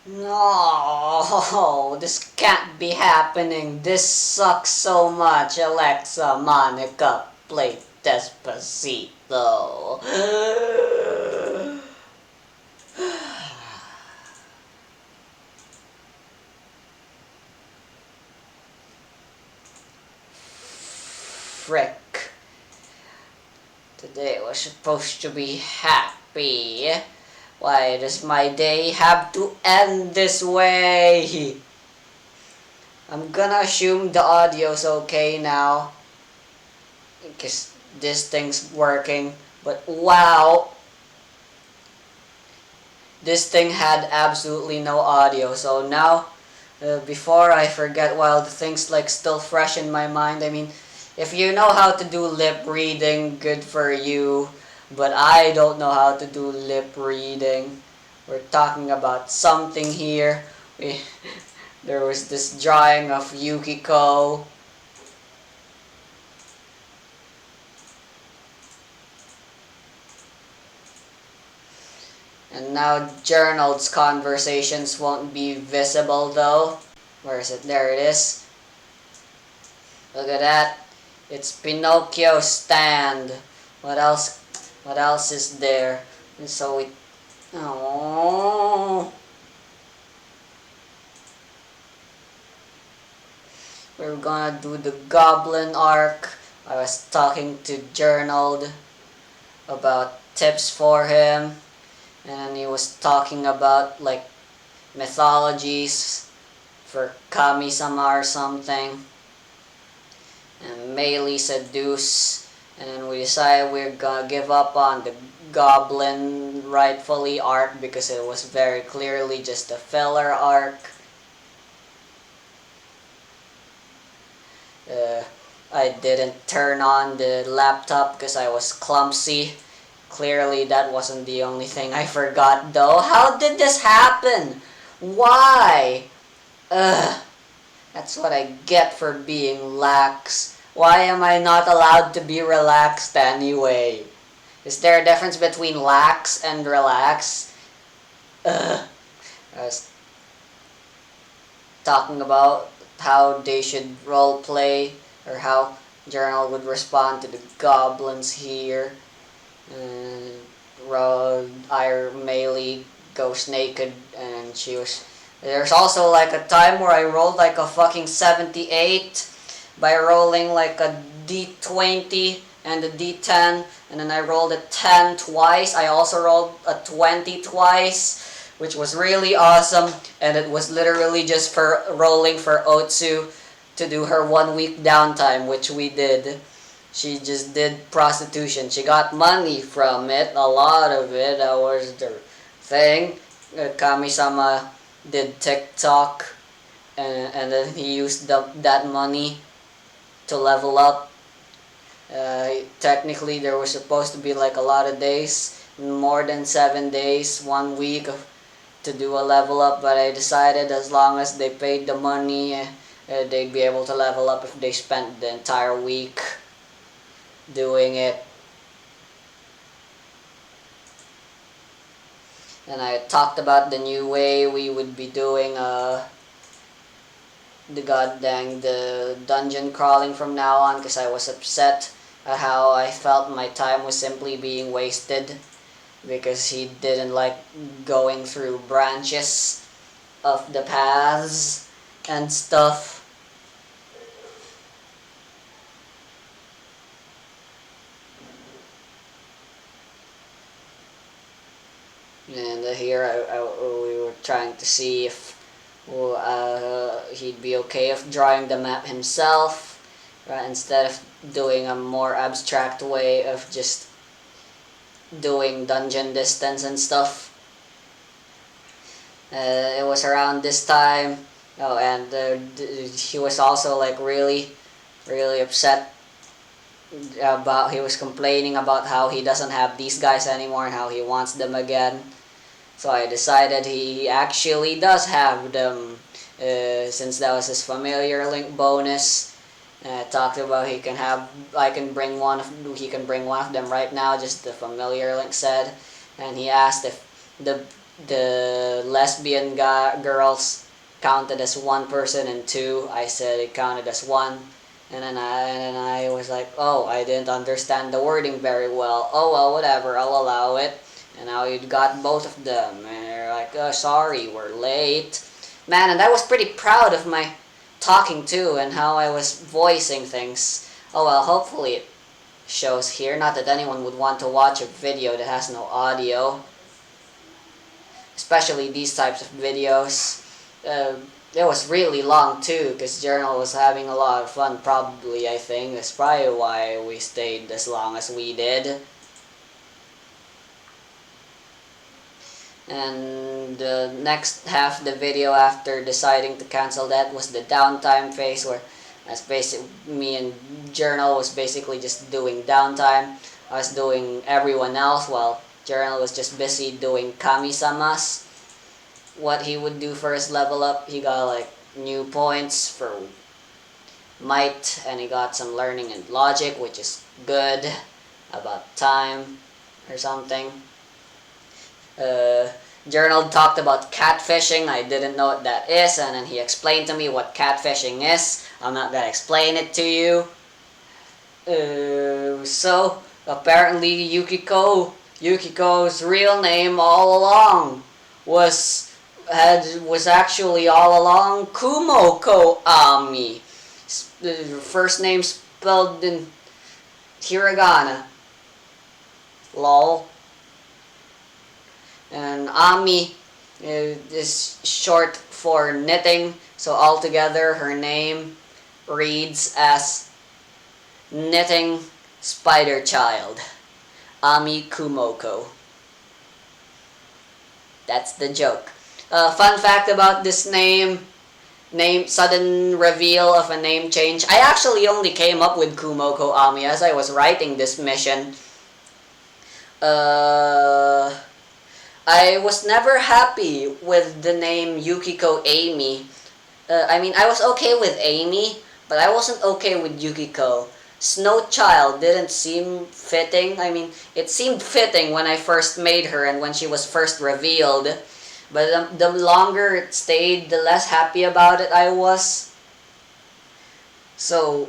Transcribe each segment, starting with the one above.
No, this can't be happening. This sucks so much. Alexa, Monica, play Despacito. Frick. Today was supposed to be happy. Why does my day have to end this way? I'm gonna assume the audio's okay now, because this thing's working. But wow, this thing had absolutely no audio. So now, before I forget, while the thing's like still fresh in my mind, I mean, if you know how to do lip reading, good for you. But I don't know how to do lip reading. We're talking about something here. There was this drawing of Yukiko. And now journal's conversations won't be visible though. Where is it? There it is. Look at that. It's Pinocchio's stand. What else? What else is there? And so we... Oh. We're gonna do the Goblin arc. I was talking to Journald about tips for him. And he was talking about like mythologies for Kamisama or something. And Meili said deuce. And then we decided we're gonna give up on the Goblin rightfully arc because it was very clearly just a filler arc. I didn't turn on the laptop because I was clumsy. Clearly that wasn't the only thing I forgot though. How did this happen? Why? Ugh. That's what I get for being lax. Why am I not allowed to be relaxed anyway? Is there a difference between lax and relax? Ugh. I was talking about how they should roleplay, or how Journal would respond to the goblins here. Meili goes naked, and she was... There's also like a time where I rolled like a fucking 78 by rolling like a D20 and a D10, and then I rolled a 10 twice. I also rolled a 20 twice, which was really awesome, and it was literally just for rolling for Otsuu to do her 1 week downtime, which we did. She just did prostitution. She got money from it, a lot of it. That was the thing. Kamisama did TikTok, and then he used that money to level up. Technically, there was supposed to be like a lot of days, more than 7 days, 1 week to do a level up, but I decided as long as they paid the money, they'd be able to level up if they spent the entire week doing it. And I talked about the new way we would be doing the dungeon crawling from now on, because I was upset at how I felt my time was simply being wasted because he didn't like going through branches of the paths and stuff. And here we were trying to see if he'd be okay if drawing the map himself, right, instead of doing a more abstract way of just doing dungeon distance and stuff. It was around this time. Oh, and he was also like really upset about... He was complaining about how he doesn't have these guys anymore and how he wants them again. So I decided he actually does have them, since that was his familiar link bonus. Talked about he can bring one of them right now, just the familiar link said. And he asked if the the lesbian girls counted as one person and two. I said it counted as one. And then I was like, oh, I didn't understand the wording very well. Oh well, whatever, I'll allow it. And now you got both of them. And they're like, oh, sorry, we're late. Man, and I was pretty proud of my talking too and how I was voicing things. Oh well, hopefully it shows here. Not that anyone would want to watch a video that has no audio. Especially these types of videos. It was really long too, because Journal was having a lot of fun probably, I think. That's probably why we stayed as long as we did. And the next half of the video after deciding to cancel that was the downtime phase, where as me and Journal was basically just doing downtime. I was doing everyone else while Journal was just busy doing Kamisama's. What he would do for his level up, he got like new points for might, and he got some learning and logic, which is good. About time or something. Journal talked about catfishing. I didn't know what that is, and then he explained to me what catfishing is. I'm not gonna explain it to you. So apparently Yukiko's real name all along was actually all along Kumoko Ami. First name spelled in hiragana. Lol. And Ami is short for knitting, so altogether her name reads as Knitting Spider Child. Ami Kumoko. That's the joke. Fun fact about this name sudden reveal of a name change. I actually only came up with Kumoko Ami as I was writing this mission. I was never happy with the name Yukiko Amy. I mean, I was okay with Amy, but I wasn't okay with Yukiko. Snow Child didn't seem fitting. I mean, it seemed fitting when I first made her and when she was first revealed. But the longer it stayed, the less happy about it I was. So,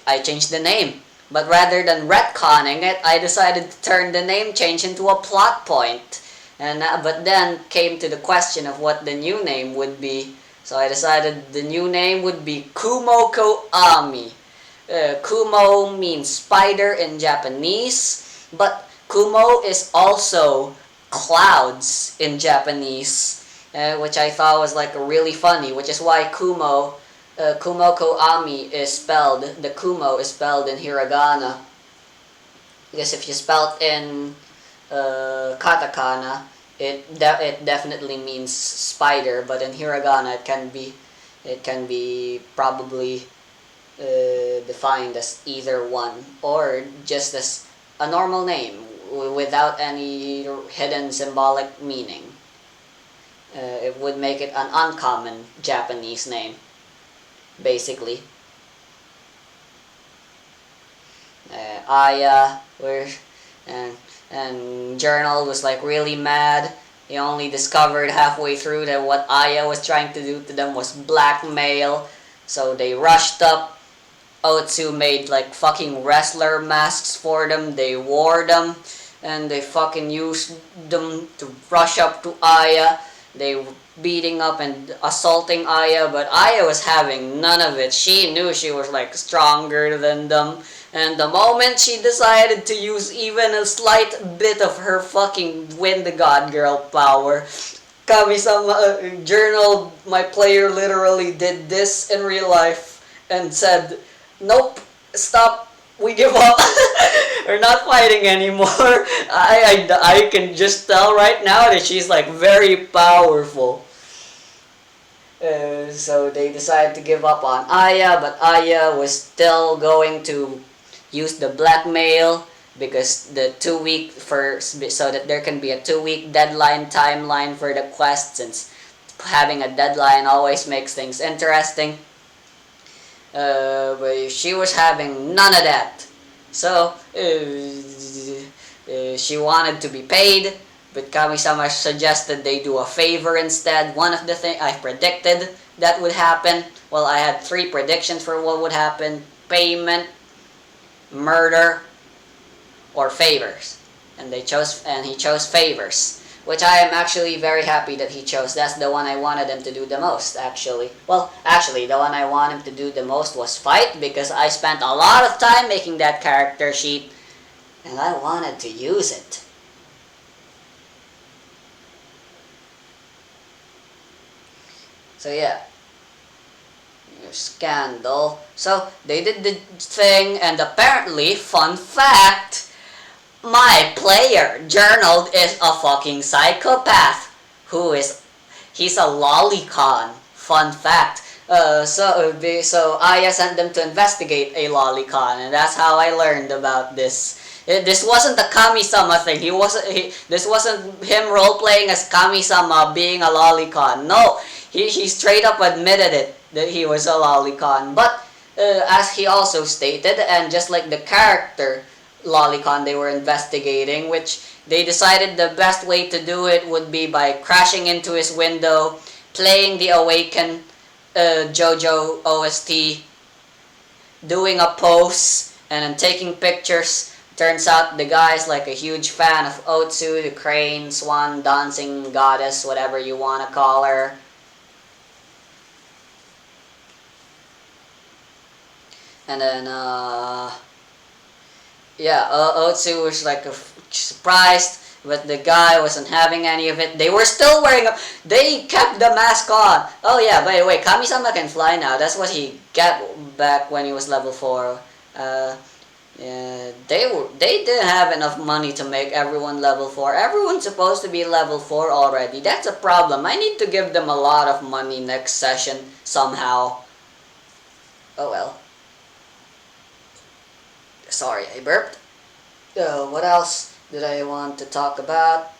I changed the name. But rather than retconning it, I decided to turn the name change into a plot point. But then came to the question of what the new name would be. So I decided the new name would be Kumoko Ami. Kumo means spider in Japanese, but Kumo is also clouds in Japanese, which I thought was like really funny, which is why Kumoko Ami is spelled, the Kumo is spelled in hiragana. Because if you spell it in katakana, it definitely means spider, but in hiragana it can be probably defined as either one or just as a normal name without any hidden symbolic meaning. It would make it an uncommon Japanese name, basically. Aya, and Journal was like really mad. He only discovered halfway through that what Aya was trying to do to them was blackmail. So they rushed up. Otsuu made like fucking wrestler masks for them. They wore them. And they fucking used them to rush up to Aya. They were beating up and assaulting Aya, but Aya was having none of it. She knew she was like stronger than them. And the moment she decided to use even a slight bit of her fucking win the god girl power, Kamisama Journal, my player literally did this in real life and said, nope, stop, we give up. We're not fighting anymore. I can just tell right now that she's like very powerful. So they decided to give up on Aya, but Aya was still going to use the blackmail because the 2 week so that there can be a 2 week deadline timeline for the quest, since having a deadline always makes things interesting. But she was having none of that. So she wanted to be paid, but Kamisama suggested they do a favor instead. One of the things I predicted that would happen, well, I had 3 predictions for what would happen: payment, murder, or favors. And he chose favors, which I am actually very happy that he chose. That's the one I wanted him to do the most, actually. Well, actually, the one I want him to do the most was fight, because I spent a lot of time making that character sheet, and I wanted to use it. So yeah, scandal. So they did the thing, and apparently, fun fact, my player, Journal, is a fucking psychopath. He's a lolicon. Fun fact. So Aya sent them to investigate a lolicon, and that's how I learned about this. This wasn't a Kamisama thing. This wasn't him role playing as Kamisama being a lolicon. No, he straight up admitted it that he was a lolicon. But as he also stated, and just like the character lolicon they were investigating, which they decided the best way to do it would be by crashing into his window, playing the Awaken JOJO OST, doing a pose, and then taking pictures. Turns out the guy's like a huge fan of Otsuu, the crane, swan, dancing goddess, whatever you want to call her. And then, yeah, Otsuu was like surprised, but the guy wasn't having any of it. They were still wearing they kept the mask on. Oh yeah, by the way, Kamisama can fly now. That's what he got back when he was level 4. Yeah, they didn't have enough money to make everyone level 4. Everyone's supposed to be level 4 already. That's a problem. I need to give them a lot of money next session somehow. Oh well. Sorry, I burped. What else did I want to talk about?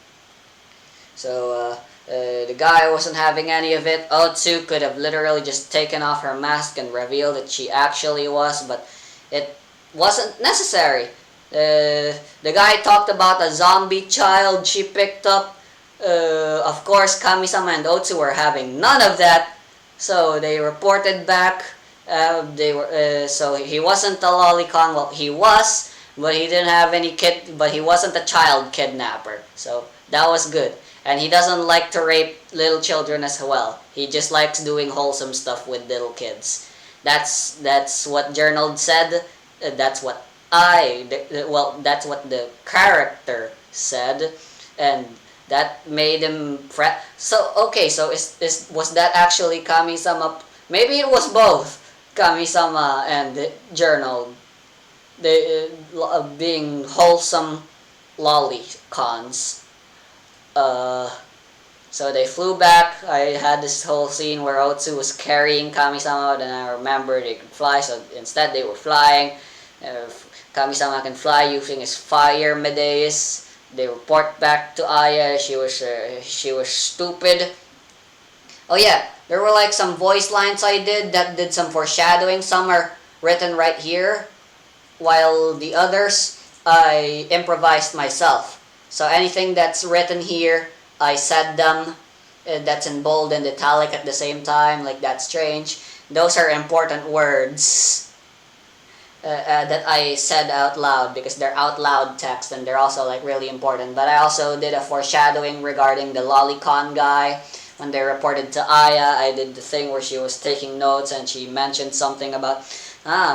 So, the guy wasn't having any of it. Otsuu could have literally just taken off her mask and revealed that she actually was, but it wasn't necessary. The guy talked about a zombie child she picked up. Of course, Kamisama and Otsuu were having none of that, so they reported back. So he wasn't a lolicon. Well, he was, but he didn't have any kid. But he wasn't a child kidnapper, so that was good. And he doesn't like to rape little children as well. He just likes doing wholesome stuff with little kids. That's what Journal said. That's what that's what the character said, and that made him fret. So okay, so was that actually Kamisama? Maybe it was both Kamisama and the Journal. They being wholesome lolicons. So they flew back. I had this whole scene where Otsuu was carrying Kamisama, and I remembered they could fly, so instead they were flying. Kamisama can fly using his fire Medeus. They report back to Aya. She was stupid. Oh yeah, there were like some voice lines I did some foreshadowing. Some are written right here, while the others I improvised myself. So anything that's written here, I said them. That's in bold and italic at the same time, like that's strange. Those are important words that I said out loud because they're out loud text and they're also like really important. But I also did a foreshadowing regarding the lolicon guy. When they reported to Aya, I did the thing where she was taking notes and she mentioned something about,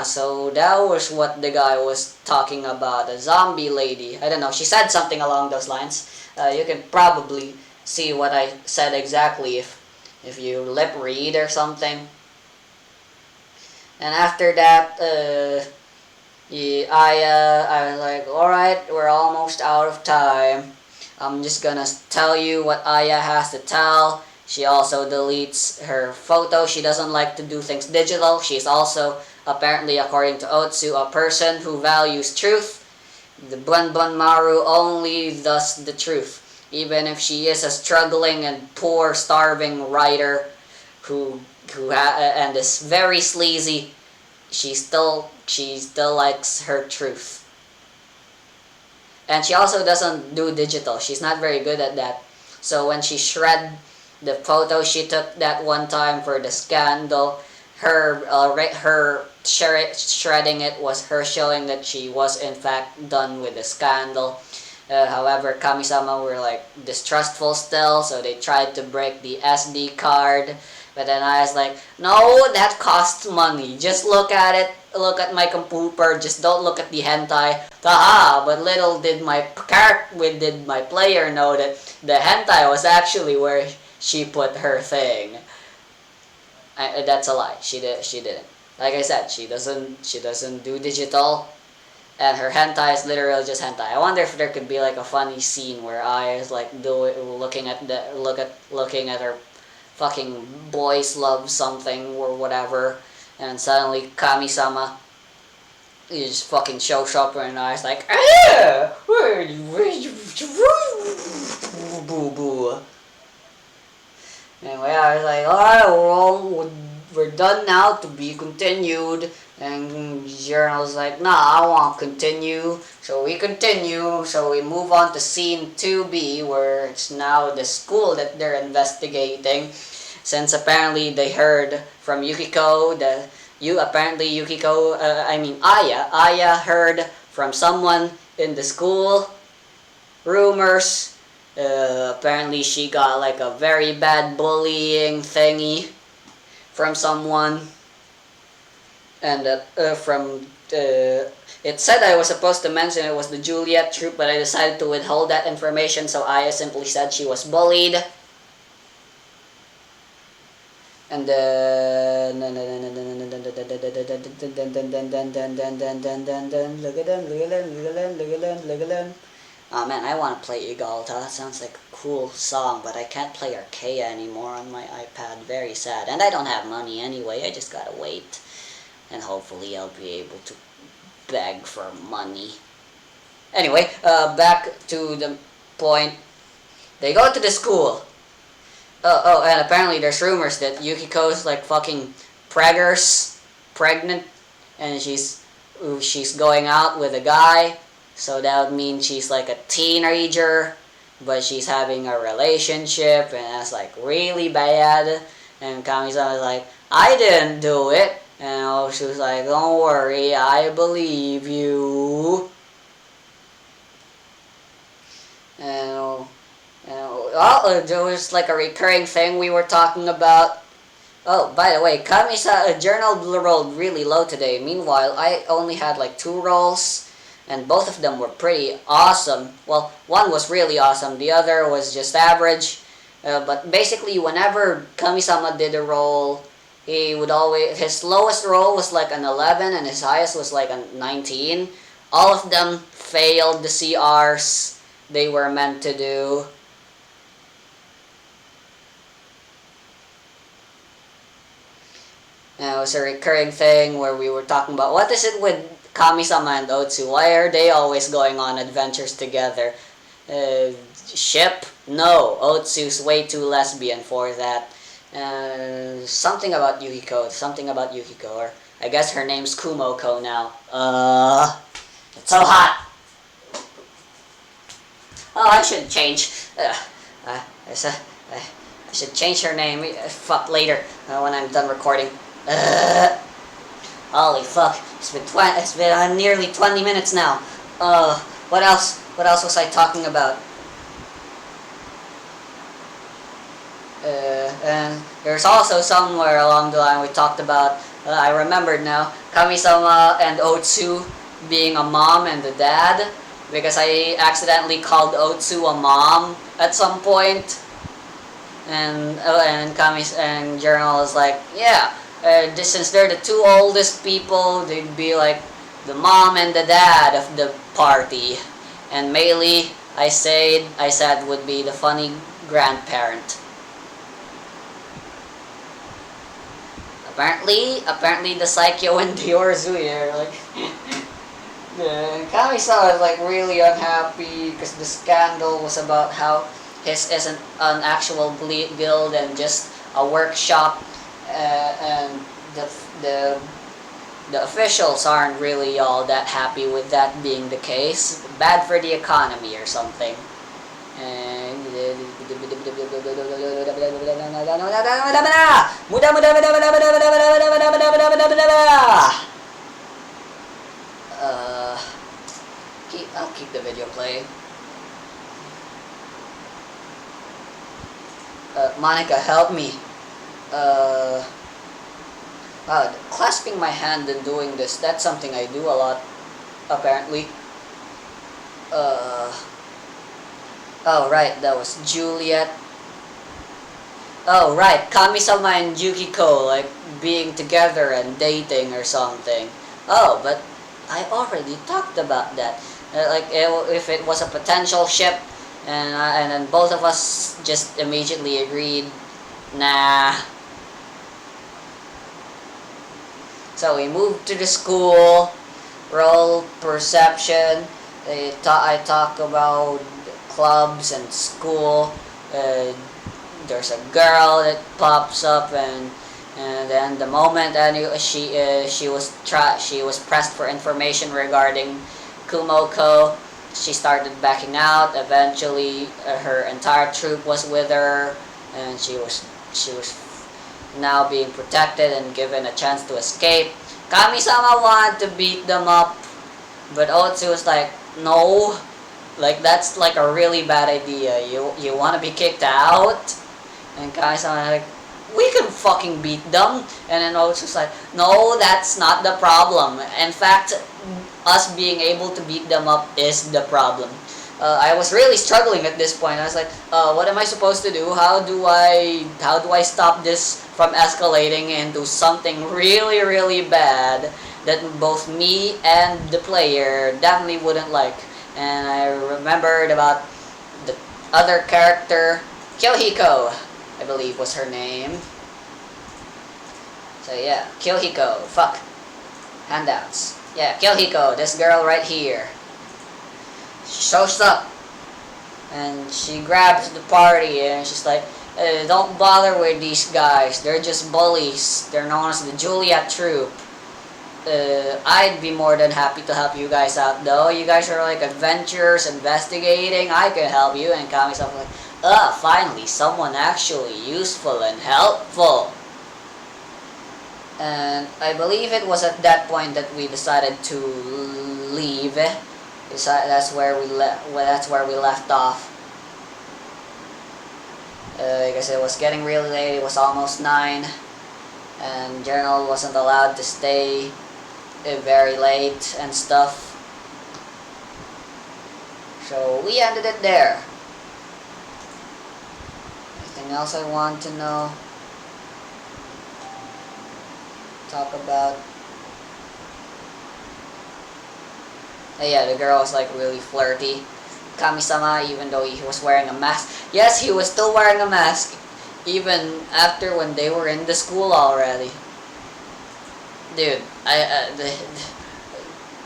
so that was what the guy was talking about, a zombie lady. I don't know, she said something along those lines. You can probably see what I said exactly if you lip read or something. And after that, I was like, alright, we're almost out of time. I'm just gonna tell you what Aya has to tell. She also deletes her photo. She doesn't like to do things digital. She's also, apparently according to Otsuu, a person who values truth. The Bunbun Maru only does the truth. Even if she is a struggling and poor, starving writer and is very sleazy, she still likes her truth. And she also doesn't do digital. She's not very good at that. So when she shred the photo she took that one time for the scandal, her shredding it was her showing that she was in fact done with the scandal. However, Kamisama were like distrustful still, so they tried to break the SD card. But then I was like, no, that costs money. Just look at it. Look at my computer. Just don't look at the hentai. Haha! But little did my player know that the hentai was actually where she put her thing. That's a lie. She didn't. Like I said, she doesn't do digital. And her hentai is literally just hentai. I wonder if there could be like a funny scene where I is like looking at her fucking boys love something or whatever, and suddenly Kamisama just fucking shows up and I was like, ah, where you boo boo. Anyway, I was like, alright, well, we're done now, to be continued. And Journal was like, nah, I want to continue. So we continue. So we move on to scene 2B, where it's now the school that they're investigating. Since apparently they heard from Yukiko, Aya heard from someone in the school rumors. Apparently she got like a very bad bullying thingy from someone. And it said I was supposed to mention it was the Juliet troop, but I decided to withhold that information, so Aya simply said she was bullied. And then oh man, I want to play Igalta. That sounds like a cool song, but I can't play Archaea anymore on my iPad. Very sad. And I don't have money anyway, I just gotta wait. And hopefully I'll be able to beg for money. Anyway, back to the point. They go to the school. And apparently there's rumors that Yukiko's like fucking pregnant, and she's going out with a guy. So that would mean she's like a teenager, but she's having a relationship, and that's like really bad. And Kamisama was like, I didn't do it. And she was like, don't worry, I believe you. And there was like a recurring thing we were talking about. Oh, by the way, Kamisama journal rolled really low today. Meanwhile, I only had like 2 rolls, and both of them were pretty awesome. Well, one was really awesome, the other was just average. But basically, whenever Kamisama did a roll, his lowest roll was like an 11 and his highest was like a 19. All of them failed the CRs they were meant to do. And it was a recurring thing where we were talking about, what is it with Kamisama and Otsuu? Why are they always going on adventures together? Ship? No, Otsu's way too lesbian for that. Something about Yukiko, or I guess her name's Kumoko now. It's so hot! Oh, I should change. I should change her name. Fuck, later, when I'm done recording. Holy fuck, it's been nearly 20 minutes now. What else was I talking about? And there's also somewhere along the line we talked about, I remembered now, Kamisama and Otsuu being a mom and a dad, because I accidentally called Otsuu a mom at some point, and Journal is like, yeah, since they're the 2 oldest people, they'd be like the mom and the dad of the party, and Meili, I said would be the funny grandparent. Apparently the Saikyo and the Orzui are like Kamisama is like really unhappy because the scandal was about how his isn't an actual guild and just a workshop, and the the officials aren't really all that happy with that being the case. Bad for the economy or something. And I'll keep the video playing. Monica, help me. Clasping my hand and doing this, that's something I do a lot, apparently. Oh, right, that was Juliet. Oh, right, Kamisama and Yukiko, like, being together and dating or something. Oh, but I already talked about that. If it was a potential ship, and then both of us just immediately agreed, nah. So we moved to the school, role perception. I talk about clubs and school. There's a girl that pops up, and then the moment she was pressed for information regarding Kumoko, she started backing out. Eventually, her entire troop was with her, and she was now being protected and given a chance to escape. Kamisama wanted to beat them up, but Otsuu was like, no, like that's like a really bad idea. You want to be kicked out? And Kamisama was like, we can fucking beat them. And then Otsuu's like, no, that's not the problem. In fact, us being able to beat them up is the problem. I was really struggling at this point. I was like, what am I supposed to do? How do I stop this from escalating into something really, really bad that both me and the player definitely wouldn't like? And I remembered about the other character, Kyohiko, I believe was her name. So yeah, Kyohiko, fuck. Handouts. Yeah, Kyohiko, this girl right here. She shows up and she grabs the party and she's like, don't bother with these guys, they're just bullies. They're known as the Juliet troop. I'd be more than happy to help you guys out though. You guys are like adventurers, investigating, I can help you. And Kamisama like, finally someone actually useful and helpful. And I believe it was at that point that we decided to leave. That's where we left off. Because it was getting really late. It was almost 9, and Journal wasn't allowed to stay very late and stuff. So we ended it there. Anything else I want to know? Talk about? Yeah, the girl was like really flirty. Kamisama, even though he was wearing a mask. Yes, he was still wearing a mask, even after when they were in the school already. Dude,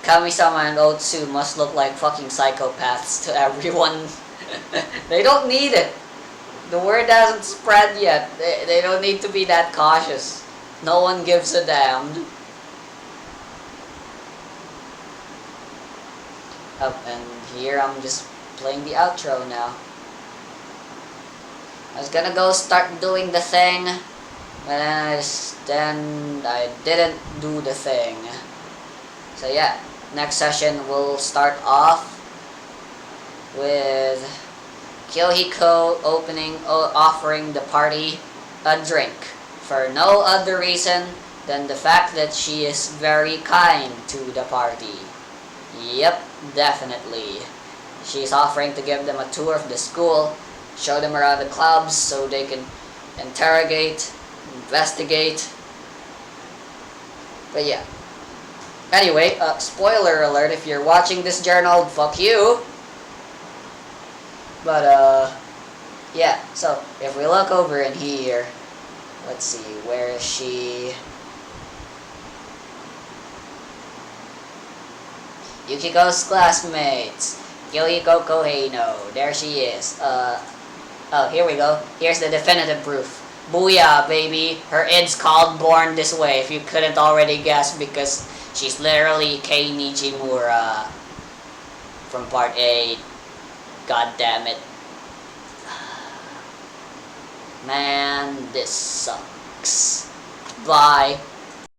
Kamisama and Otsuu must look like fucking psychopaths to everyone. They don't need it. The word hasn't spread yet. They don't need to be that cautious. No one gives a damn. And here I'm just playing the outro now. I was gonna go start doing the thing, but then I didn't do the thing. So yeah, next session we'll start off with Kyohiko offering the party a drink for no other reason than the fact that she is very kind to the party. Yep, definitely. She's offering to give them a tour of the school, show them around the clubs so they can interrogate, investigate. But yeah. Anyway, spoiler alert, if you're watching this journal, fuck you. But yeah, so if we look over in here, let's see, where is she? Yukiko's classmates. Kyohiko Koheino. There she is. Oh, here we go. Here's the definitive proof. Booyah, baby. Her id's called Born This Way, if you couldn't already guess, because she's literally Kei Nijimura from Part 8. God damn it. Man, this sucks. Bye.